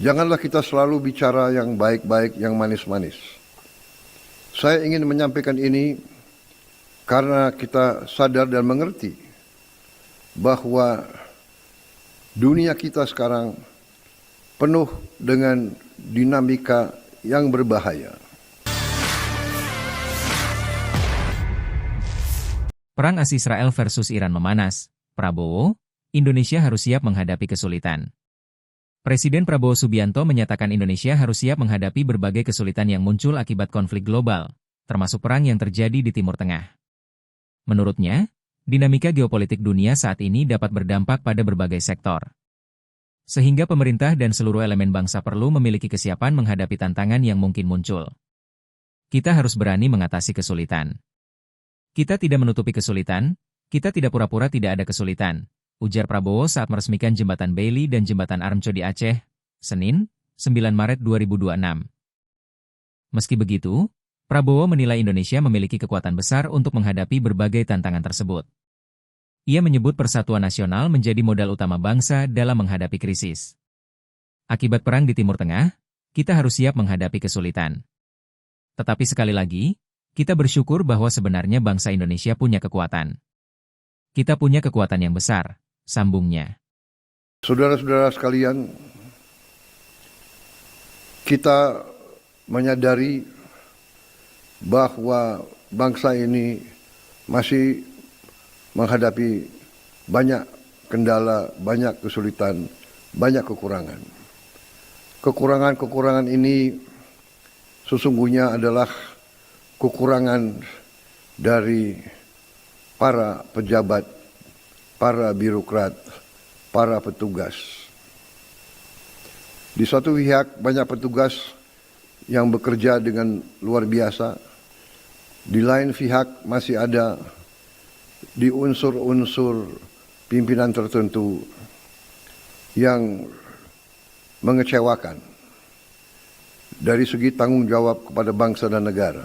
Janganlah kita selalu bicara yang baik-baik, yang manis-manis. Saya ingin menyampaikan ini karena kita sadar dan mengerti bahwa dunia kita sekarang penuh dengan dinamika yang berbahaya. Perang Israel versus Iran memanas. Prabowo, Indonesia harus siap menghadapi kesulitan. Presiden Prabowo Subianto menyatakan Indonesia harus siap menghadapi berbagai kesulitan yang muncul akibat konflik global, termasuk perang yang terjadi di Timur Tengah. Menurutnya, dinamika geopolitik dunia saat ini dapat berdampak pada berbagai sektor. Sehingga pemerintah dan seluruh elemen bangsa perlu memiliki kesiapan menghadapi tantangan yang mungkin muncul. Kita harus berani mengatasi kesulitan. Kita tidak menutupi kesulitan, kita tidak pura-pura tidak ada kesulitan, ujar Prabowo saat meresmikan Jembatan Bailey dan Jembatan Armco di Aceh, Senin, 9 Maret 2026. Meski begitu, Prabowo menilai Indonesia memiliki kekuatan besar untuk menghadapi berbagai tantangan tersebut. Ia menyebut persatuan nasional menjadi modal utama bangsa dalam menghadapi krisis. Akibat perang di Timur Tengah, kita harus siap menghadapi kesulitan. Tetapi sekali lagi, kita bersyukur bahwa sebenarnya bangsa Indonesia punya kekuatan. Kita punya kekuatan yang besar, sambungnya. Saudara-saudara sekalian, kita menyadari bahwa bangsa ini masih menghadapi banyak kendala, banyak kesulitan, banyak kekurangan. Kekurangan-kekurangan ini sesungguhnya adalah kekurangan dari para pejabat, para birokrat, para petugas. Di satu pihak banyak petugas yang bekerja dengan luar biasa, di lain pihak masih ada di unsur-unsur pimpinan tertentu yang mengecewakan dari segi tanggung jawab kepada bangsa dan negara.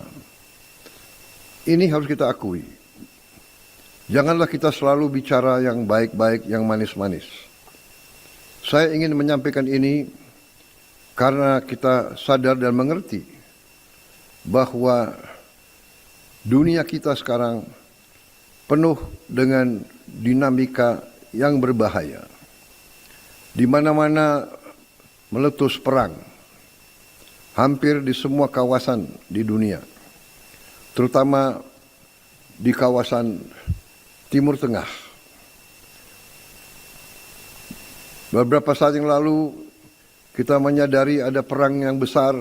Ini harus kita akui. Janganlah kita selalu bicara yang baik-baik, yang manis-manis. Saya ingin menyampaikan ini karena kita sadar dan mengerti bahwa dunia kita sekarang penuh dengan dinamika yang berbahaya. Di mana-mana meletus perang, hampir di semua kawasan di dunia, terutama di kawasan Timur Tengah. Beberapa saat yang lalu, kita menyadari ada perang yang besar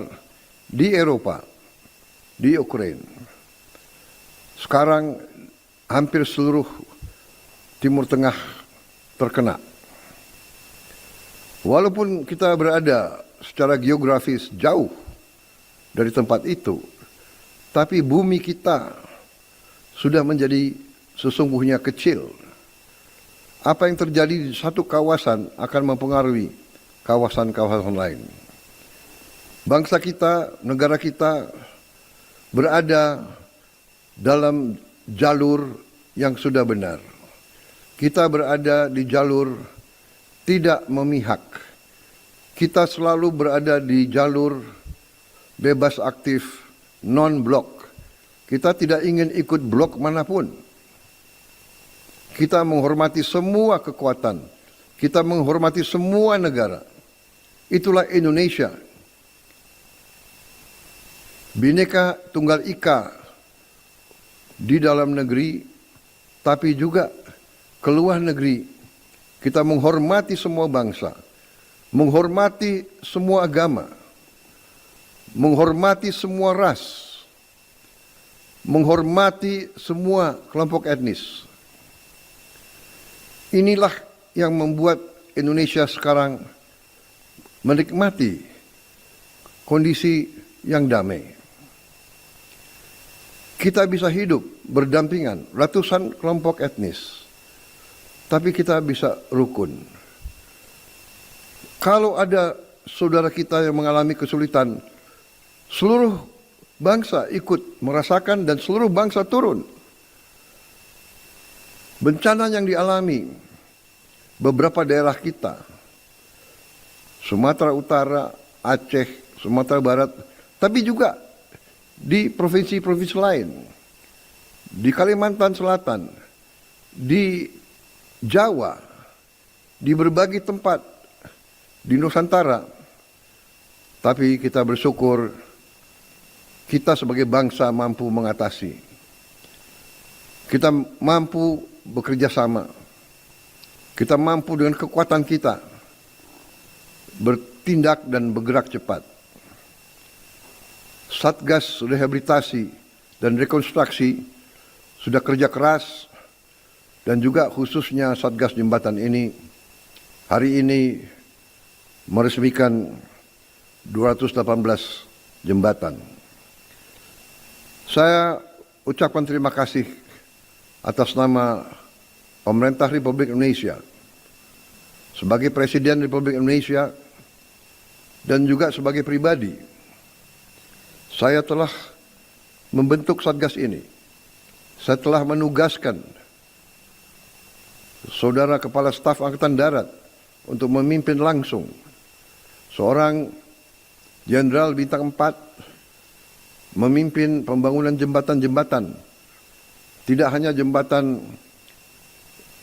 di Eropa, di Ukraina. Sekarang hampir seluruh Timur Tengah terkena. Walaupun kita berada secara geografis jauh dari tempat itu, tapi bumi kita sudah menjadi sesungguhnya kecil. Apa yang terjadi di satu kawasan akan mempengaruhi kawasan-kawasan lain. Bangsa kita, negara kita berada dalam jalur yang sudah benar. Kita berada di jalur tidak memihak. Kita selalu berada di jalur bebas aktif, non-blok. Kita tidak ingin ikut blok manapun. Kita menghormati semua kekuatan. Kita menghormati semua negara. Itulah Indonesia. Bhinneka Tunggal Ika di dalam negeri, tapi juga keluar negeri. Kita menghormati semua bangsa, menghormati semua agama, menghormati semua ras, menghormati semua kelompok etnis. Inilah yang membuat Indonesia sekarang menikmati kondisi yang damai. Kita bisa hidup berdampingan ratusan kelompok etnis, tapi kita bisa rukun. Kalau ada saudara kita yang mengalami kesulitan, seluruh bangsa ikut merasakan dan seluruh bangsa turun. Bencana yang dialami beberapa daerah kita Sumatera Utara, Aceh, Sumatera Barat, tapi juga di provinsi-provinsi lain, di Kalimantan Selatan, di Jawa, di berbagai tempat di Nusantara. Tapi kita bersyukur kita sebagai bangsa mampu mengatasi. Kita mampu bekerja sama. Kita mampu dengan kekuatan kita bertindak dan bergerak cepat. Satgas Rehabilitasi dan Rekonstruksi sudah kerja keras, dan juga khususnya Satgas Jembatan ini hari ini meresmikan 218 jembatan. Saya ucapkan terima kasih atas nama pemerintah Republik Indonesia, sebagai Presiden Republik Indonesia, dan juga sebagai pribadi. Saya telah membentuk Satgas ini. Saya telah menugaskan Saudara Kepala Staf Angkatan Darat untuk memimpin langsung seorang Jenderal Bintang 4 memimpin pembangunan jembatan-jembatan. Tidak hanya jembatan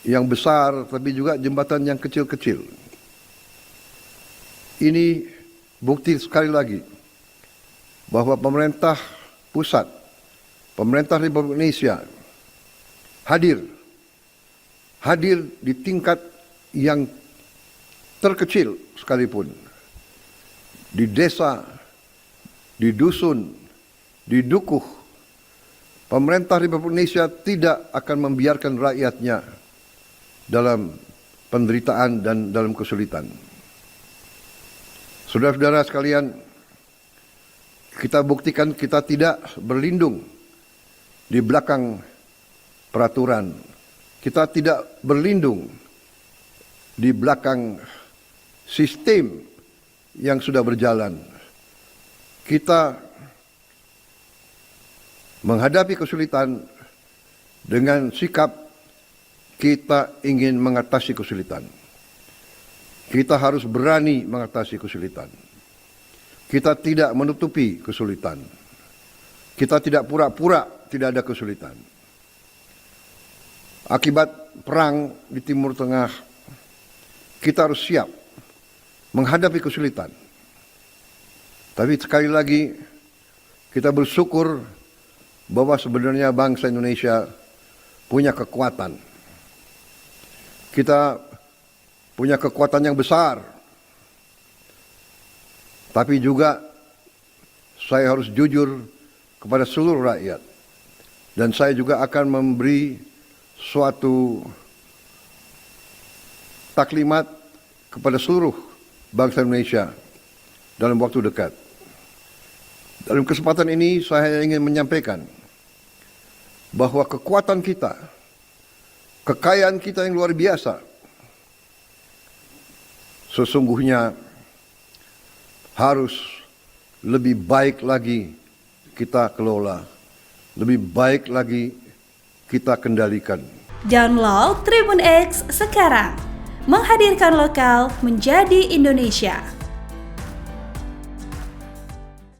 yang besar, tapi juga jembatan yang kecil-kecil. Ini bukti sekali lagi bahwa pemerintah pusat, pemerintah Republik Indonesia hadir di tingkat yang terkecil sekalipun, di desa, di dusun, di dukuh. Pemerintah Republik Indonesia tidak akan membiarkan rakyatnya dalam penderitaan dan dalam kesulitan. Saudara-saudara sekalian, kita buktikan kita tidak berlindung di belakang peraturan. Kita tidak berlindung di belakang sistem yang sudah berjalan. Kita menghadapi kesulitan dengan sikap kita ingin mengatasi kesulitan. Kita harus berani mengatasi kesulitan. Kita tidak menutupi kesulitan. Kita tidak pura-pura tidak ada kesulitan. Akibat perang di Timur Tengah, kita harus siap menghadapi kesulitan. Tapi sekali lagi, kita bersyukur bahwa sebenarnya bangsa Indonesia punya kekuatan. Kita punya kekuatan yang besar. Tapi juga saya harus jujur kepada seluruh rakyat. Dan saya juga akan memberi suatu taklimat kepada seluruh bangsa Indonesia dalam waktu dekat. Dalam kesempatan ini saya ingin menyampaikan bahwa kekuatan kita, kekayaan kita yang luar biasa, sesungguhnya harus lebih baik lagi kita kelola, lebih baik lagi kita kendalikan. Download Tribun X sekarang, menghadirkan lokal menjadi Indonesia.